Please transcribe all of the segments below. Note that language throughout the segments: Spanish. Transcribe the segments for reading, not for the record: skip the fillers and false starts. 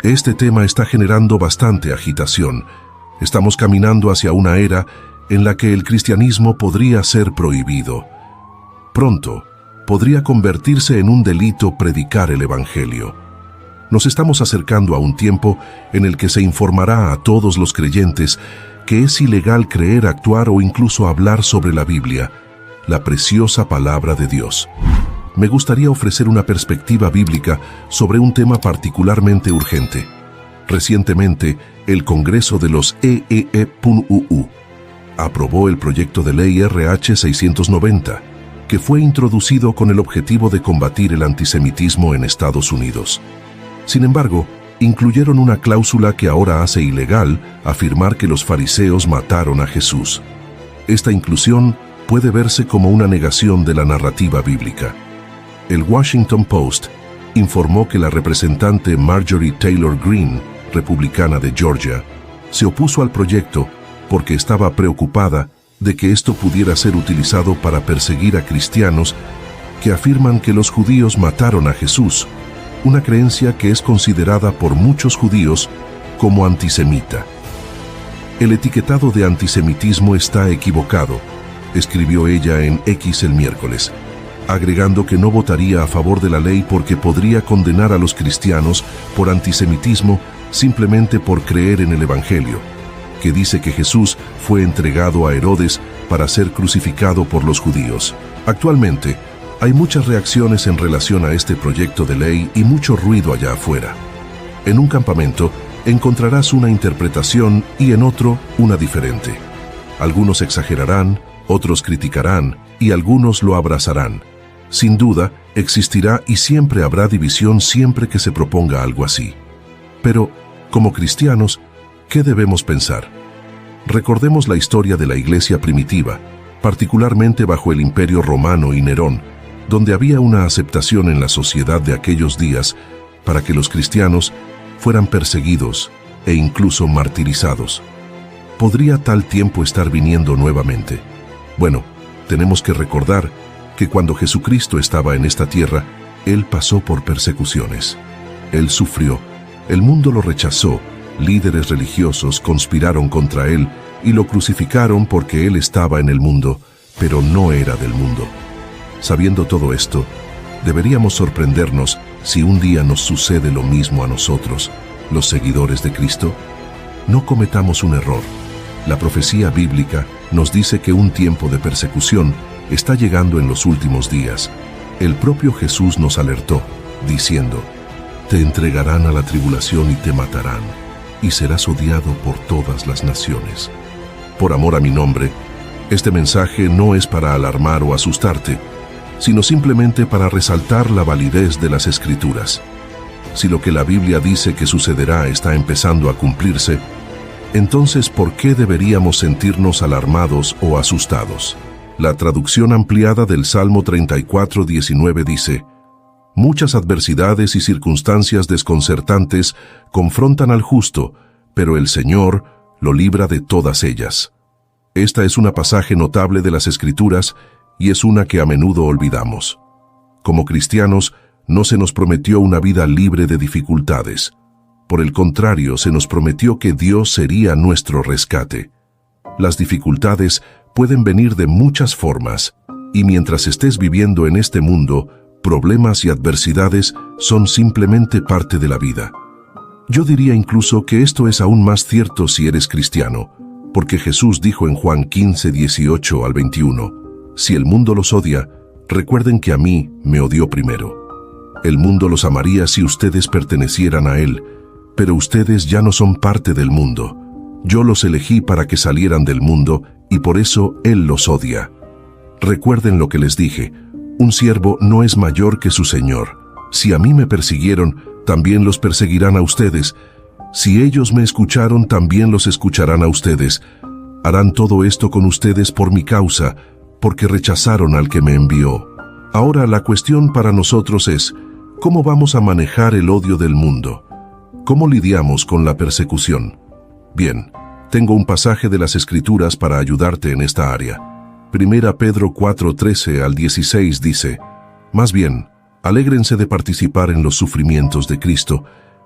Este tema está generando bastante agitación. Estamos caminando hacia una era en la que el cristianismo podría ser prohibido. Pronto, podría convertirse en un delito predicar el Evangelio. Nos estamos acercando a un tiempo en el que se informará a todos los creyentes que es ilegal creer, actuar o incluso hablar sobre la Biblia, la preciosa palabra de Dios. Me gustaría ofrecer una perspectiva bíblica sobre un tema particularmente urgente. Recientemente, el Congreso de los EEE.UU aprobó el proyecto de ley RH 690, que fue introducido con el objetivo de combatir el antisemitismo en Estados Unidos. Sin embargo, incluyeron una cláusula que ahora hace ilegal afirmar que los fariseos mataron a Jesús. Esta inclusión puede verse como una negación de la narrativa bíblica. El Washington Post informó que la representante Marjorie Taylor Greene, republicana de Georgia, se opuso al proyecto porque estaba preocupada de que esto pudiera ser utilizado para perseguir a cristianos que afirman que los judíos mataron a Jesús, una creencia que es considerada por muchos judíos como antisemita. El etiquetado de antisemitismo está equivocado, escribió ella en X el miércoles, agregando que no votaría a favor de la ley porque podría condenar a los cristianos por antisemitismo simplemente por creer en el Evangelio, que dice que Jesús fue entregado a Herodes para ser crucificado por los judíos. Actualmente, hay muchas reacciones en relación a este proyecto de ley y mucho ruido allá afuera. En un campamento encontrarás una interpretación y en otro una diferente. Algunos exagerarán, otros criticarán y algunos lo abrazarán. Sin duda, existirá y siempre habrá división siempre que se proponga algo así. Pero, como cristianos, ¿qué debemos pensar? Recordemos la historia de la iglesia primitiva, particularmente bajo el Imperio Romano y Nerón, donde había una aceptación en la sociedad de aquellos días para que los cristianos fueran perseguidos e incluso martirizados. ¿Podría tal tiempo estar viniendo nuevamente? Bueno, tenemos que recordar que cuando Jesucristo estaba en esta tierra, Él pasó por persecuciones. Él sufrió, el mundo lo rechazó, líderes religiosos conspiraron contra Él y lo crucificaron porque Él estaba en el mundo, pero no era del mundo. Sabiendo todo esto, deberíamos sorprendernos si un día nos sucede lo mismo a nosotros, los seguidores de Cristo. No cometamos un error. La profecía bíblica nos dice que un tiempo de persecución está llegando en los últimos días. El propio Jesús nos alertó, diciendo: «Te entregarán a la tribulación y te matarán, y serás odiado por todas las naciones». Por amor a mi nombre, este mensaje no es para alarmar o asustarte, sino simplemente para resaltar la validez de las Escrituras. Si lo que la Biblia dice que sucederá está empezando a cumplirse, entonces ¿por qué deberíamos sentirnos alarmados o asustados? La traducción ampliada del Salmo 34:19 dice: «Muchas adversidades y circunstancias desconcertantes confrontan al justo, pero el Señor lo libra de todas ellas». Esta es una pasaje notable de las Escrituras y es una que a menudo olvidamos. Como cristianos, no se nos prometió una vida libre de dificultades. Por el contrario, se nos prometió que Dios sería nuestro rescate. Las dificultades pueden venir de muchas formas, y mientras estés viviendo en este mundo, problemas y adversidades son simplemente parte de la vida. Yo diría incluso que esto es aún más cierto si eres cristiano, porque Jesús dijo en Juan 15:18 al 21, «Si el mundo los odia, recuerden que a mí me odió primero. El mundo los amaría si ustedes pertenecieran a él, pero ustedes ya no son parte del mundo. Yo los elegí para que salieran del mundo y por eso él los odia. Recuerden lo que les dije, un siervo no es mayor que su señor. Si a mí me persiguieron, también los perseguirán a ustedes. Si ellos me escucharon, también los escucharán a ustedes. Harán todo esto con ustedes por mi causa, porque rechazaron al que me envió». Ahora la cuestión para nosotros es, ¿cómo vamos a manejar el odio del mundo? ¿Cómo lidiamos con la persecución? Bien, tengo un pasaje de las Escrituras para ayudarte en esta área. 1 Pedro 4:13 al 16 dice: «Más bien, alégrense de participar en los sufrimientos de Cristo,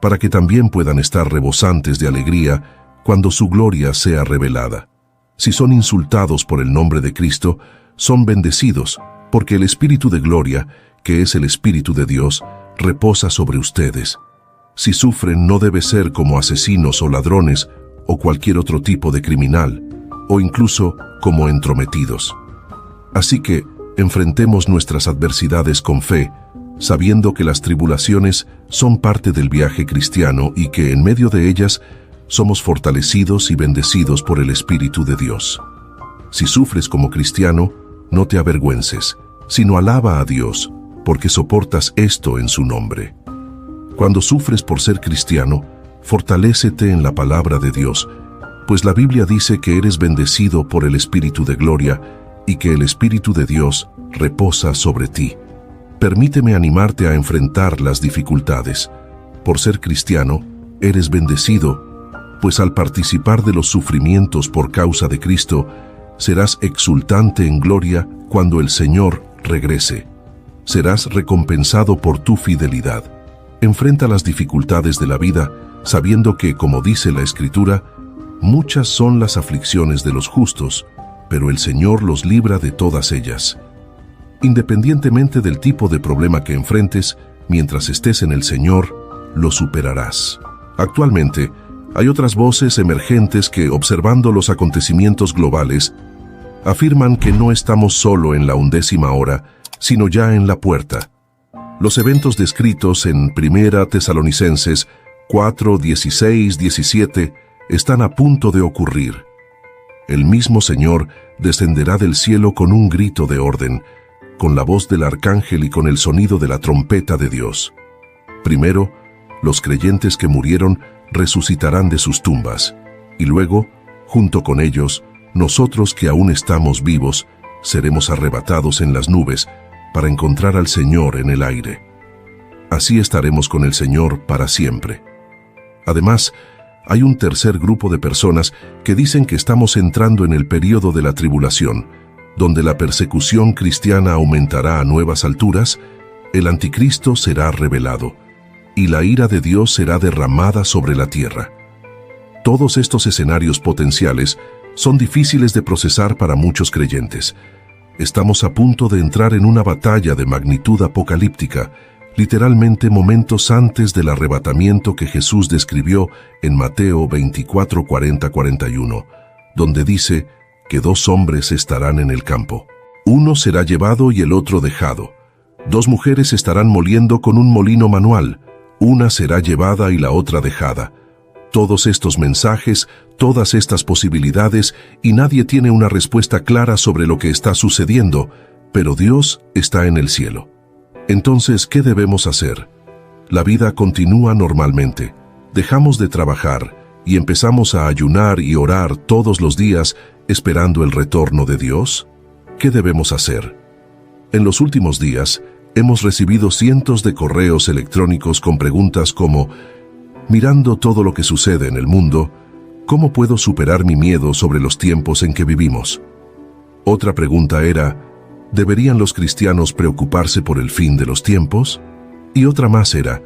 para que también puedan estar rebosantes de alegría cuando su gloria sea revelada. Si son insultados por el nombre de Cristo, son bendecidos, porque el Espíritu de gloria, que es el Espíritu de Dios, reposa sobre ustedes. Si sufren, no debe ser como asesinos o ladrones o cualquier otro tipo de criminal, o incluso como entrometidos. Así que enfrentemos nuestras adversidades con fe, sabiendo que las tribulaciones son parte del viaje cristiano y que en medio de ellas somos fortalecidos y bendecidos por el Espíritu de Dios. Si sufres como cristiano, no te avergüences, sino alaba a Dios, porque soportas esto en su nombre. Cuando sufres por ser cristiano, fortalécete en la palabra de Dios, pues la Biblia dice que eres bendecido por el Espíritu de gloria y que el Espíritu de Dios reposa sobre ti. Permíteme animarte a enfrentar las dificultades. Por ser cristiano, eres bendecido, pues al participar de los sufrimientos por causa de Cristo, serás exultante en gloria cuando el Señor regrese. Serás recompensado por tu fidelidad. Enfrenta las dificultades de la vida, sabiendo que, como dice la Escritura, muchas son las aflicciones de los justos, pero el Señor los libra de todas ellas. Independientemente del tipo de problema que enfrentes, mientras estés en el Señor, lo superarás. Actualmente, hay otras voces emergentes que, observando los acontecimientos globales, afirman que no estamos solo en la 11ª hora, sino ya en la puerta. Los eventos descritos en 1 Tesalonicenses 4, 16, 17 están a punto de ocurrir. El mismo Señor descenderá del cielo con un grito de orden, con la voz del arcángel y con el sonido de la trompeta de Dios. Primero, los creyentes que murieron resucitarán de sus tumbas, y luego, junto con ellos, nosotros que aún estamos vivos, seremos arrebatados en las nubes para encontrar al Señor en el aire. Así estaremos con el Señor para siempre. Además, hay un tercer grupo de personas que dicen que estamos entrando en el período de la tribulación, donde la persecución cristiana aumentará a nuevas alturas, el anticristo será revelado, y la ira de Dios será derramada sobre la tierra. Todos estos escenarios potenciales son difíciles de procesar para muchos creyentes. Estamos a punto de entrar en una batalla de magnitud apocalíptica, literalmente momentos antes del arrebatamiento que Jesús describió en Mateo 24, 40, 41, donde dice que 2 hombres estarán en el campo. Uno será llevado y el otro dejado. 2 mujeres estarán moliendo con un molino manual. Una será llevada y la otra dejada. Todos estos mensajes, todas estas posibilidades, y nadie tiene una respuesta clara sobre lo que está sucediendo, pero Dios está en el cielo. Entonces, ¿qué debemos hacer? La vida continúa normalmente. Dejamos de trabajar y empezamos a ayunar y orar todos los días esperando el retorno de Dios. ¿Qué debemos hacer? En los últimos días, hemos recibido cientos de correos electrónicos con preguntas como: mirando todo lo que sucede en el mundo, ¿cómo puedo superar mi miedo sobre los tiempos en que vivimos? Otra pregunta era: ¿deberían los cristianos preocuparse por el fin de los tiempos? Y otra más era: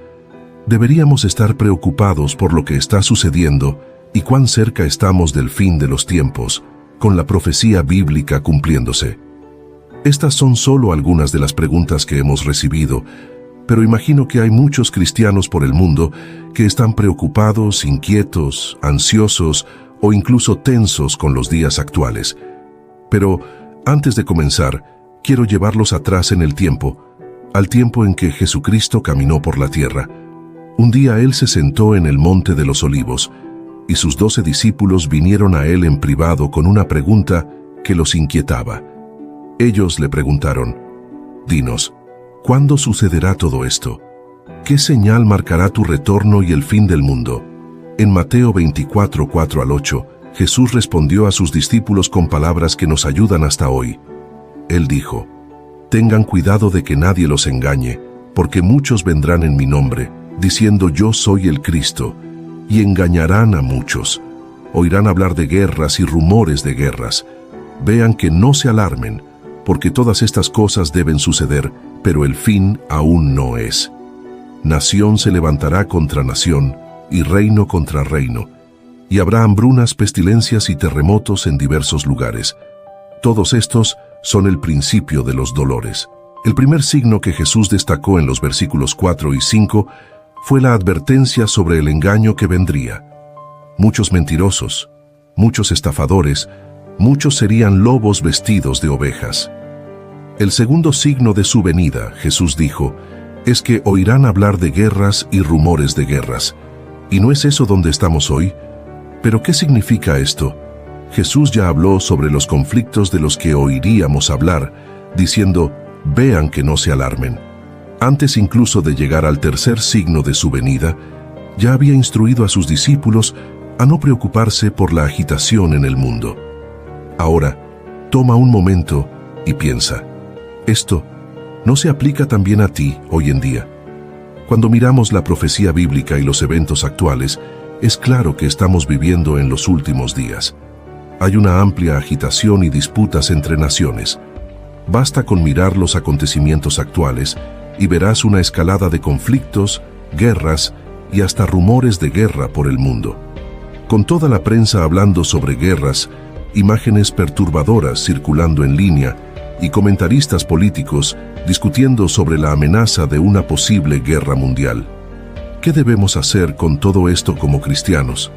¿deberíamos estar preocupados por lo que está sucediendo y cuán cerca estamos del fin de los tiempos, con la profecía bíblica cumpliéndose? Estas son solo algunas de las preguntas que hemos recibido, pero imagino que hay muchos cristianos por el mundo que están preocupados, inquietos, ansiosos o incluso tensos con los días actuales. Pero antes de comenzar, quiero llevarlos atrás en el tiempo, al tiempo en que Jesucristo caminó por la tierra. Un día Él se sentó en el Monte de los Olivos, y sus 12 discípulos vinieron a Él en privado con una pregunta que los inquietaba. Ellos le preguntaron: «Dinos, ¿cuándo sucederá todo esto? ¿Qué señal marcará tu retorno y el fin del mundo?» En Mateo 24, 4 al 8, Jesús respondió a sus discípulos con palabras que nos ayudan hasta hoy. Él dijo: «Tengan cuidado de que nadie los engañe, porque muchos vendrán en mi nombre, diciendo yo soy el Cristo, y engañarán a muchos. Oirán hablar de guerras y rumores de guerras. Vean que no se alarmen, porque todas estas cosas deben suceder, pero el fin aún no es. nación se levantará contra nación y reino contra reino, y habrá hambrunas, pestilencias y terremotos en diversos lugares. Todos estos son el principio de los dolores. El primer signo que Jesús destacó en los versículos 4 y 5 fue la advertencia sobre el engaño que vendría. Muchos mentirosos, muchos estafadores, muchos serían lobos vestidos de ovejas. El segundo signo de su venida, Jesús dijo, es que oirán hablar de guerras y rumores de guerras. ¿Y no es eso donde estamos hoy? ¿Pero qué significa esto? Jesús ya habló sobre los conflictos de los que oiríamos hablar, diciendo, vean que no se alarmen. Antes incluso de llegar al tercer signo de su venida, ya había instruido a sus discípulos a no preocuparse por la agitación en el mundo. Ahora, toma un momento y piensa, ¿esto no se aplica también a ti hoy en día? Cuando miramos la profecía bíblica y los eventos actuales, es claro que estamos viviendo en los últimos días. Hay una amplia agitación y disputas entre naciones. Basta con mirar los acontecimientos actuales y verás una escalada de conflictos, guerras y hasta rumores de guerra por el mundo. Con toda la prensa hablando sobre guerras, imágenes perturbadoras circulando en línea y comentaristas políticos discutiendo sobre la amenaza de una posible guerra mundial. ¿Qué debemos hacer con todo esto como cristianos?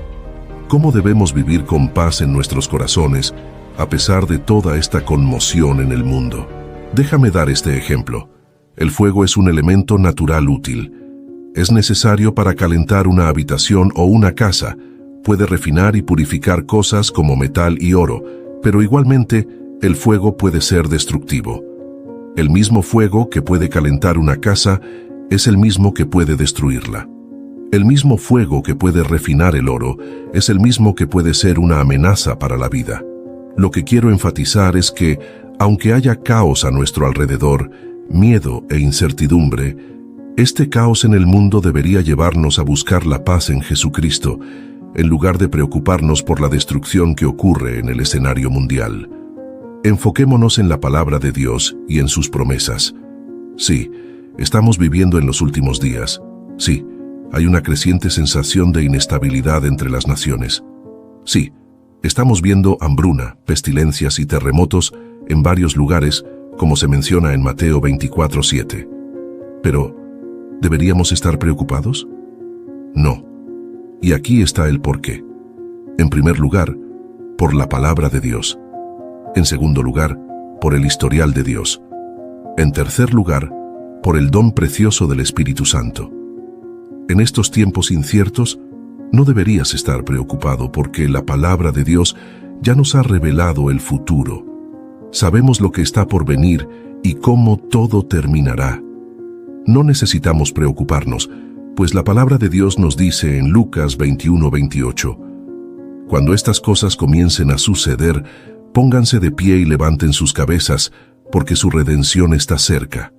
¿Cómo debemos vivir con paz en nuestros corazones a pesar de toda esta conmoción en el mundo? Déjame dar este ejemplo. El fuego es un elemento natural útil. Es necesario para calentar una habitación o una casa. Puede refinar y purificar cosas como metal y oro, pero igualmente el fuego puede ser destructivo. El mismo fuego que puede calentar una casa es el mismo que puede destruirla. El mismo fuego que puede refinar el oro es el mismo que puede ser una amenaza para la vida. Lo que quiero enfatizar es que, aunque haya caos a nuestro alrededor, miedo e incertidumbre, este caos en el mundo debería llevarnos a buscar la paz en Jesucristo, en lugar de preocuparnos por la destrucción que ocurre en el escenario mundial. Enfoquémonos en la palabra de Dios y en sus promesas. Sí, estamos viviendo en los últimos días. Sí, hay una creciente sensación de inestabilidad entre las naciones. Sí, estamos viendo hambruna, pestilencias y terremotos en varios lugares, como se menciona en Mateo 24:7. Pero, ¿deberíamos estar preocupados? No. Y aquí está el porqué. En primer lugar, por la palabra de Dios. En segundo lugar, por el historial de Dios. En tercer lugar, por el don precioso del Espíritu Santo. En estos tiempos inciertos, no deberías estar preocupado porque la palabra de Dios ya nos ha revelado el futuro. Sabemos lo que está por venir y cómo todo terminará. No necesitamos preocuparnos, pues la palabra de Dios nos dice en Lucas 21:28, cuando estas cosas comiencen a suceder, pónganse de pie y levanten sus cabezas, porque su redención está cerca.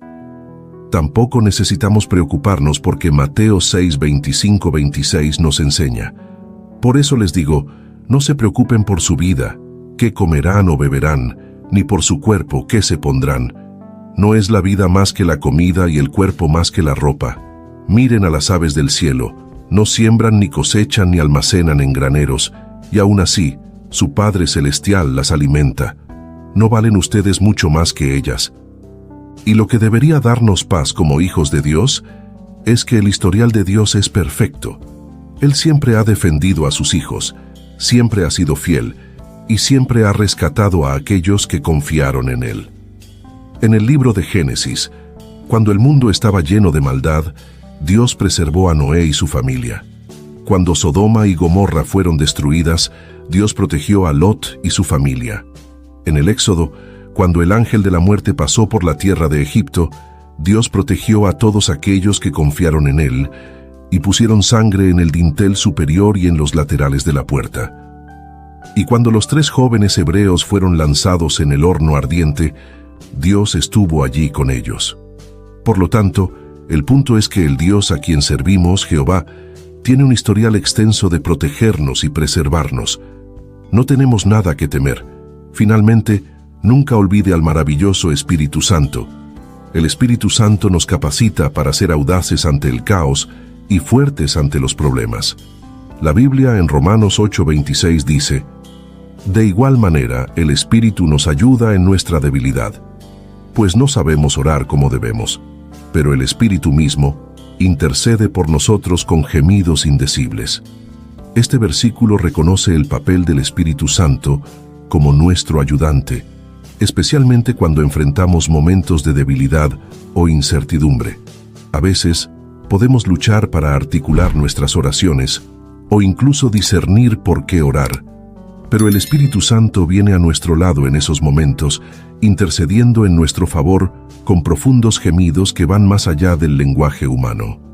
Tampoco necesitamos preocuparnos porque Mateo 6:25-26 nos enseña. Por eso les digo, no se preocupen por su vida, qué comerán o beberán, ni por su cuerpo, qué se pondrán. ¿No es la vida más que la comida y el cuerpo más que la ropa? Miren a las aves del cielo, no siembran ni cosechan ni almacenan en graneros, y aún así, su Padre Celestial las alimenta. ¿No valen ustedes mucho más que ellas? Y lo que debería darnos paz como hijos de Dios es que el historial de Dios es perfecto. Él siempre ha defendido a sus hijos, siempre ha sido fiel y siempre ha rescatado a aquellos que confiaron en Él. En el libro de Génesis, cuando el mundo estaba lleno de maldad, Dios preservó a Noé y su familia. Cuando Sodoma y Gomorra fueron destruidas, Dios protegió a Lot y su familia. En el Éxodo, cuando el ángel de la muerte pasó por la tierra de Egipto, Dios protegió a todos aquellos que confiaron en Él y pusieron sangre en el dintel superior y en los laterales de la puerta. Y cuando los 3 jóvenes hebreos fueron lanzados en el horno ardiente, Dios estuvo allí con ellos. Por lo tanto, el punto es que el Dios a quien servimos, Jehová, tiene un historial extenso de protegernos y preservarnos. No tenemos nada que temer. Finalmente, nunca olvide al maravilloso Espíritu Santo. El Espíritu Santo nos capacita para ser audaces ante el caos y fuertes ante los problemas. La Biblia en Romanos 8:26 dice: de igual manera, el Espíritu nos ayuda en nuestra debilidad, pues no sabemos orar como debemos, pero el Espíritu mismo intercede por nosotros con gemidos indecibles. Este versículo reconoce el papel del Espíritu Santo como nuestro ayudante, especialmente cuando enfrentamos momentos de debilidad o incertidumbre. A veces, podemos luchar para articular nuestras oraciones o incluso discernir por qué orar. Pero el Espíritu Santo viene a nuestro lado en esos momentos, intercediendo en nuestro favor con profundos gemidos que van más allá del lenguaje humano.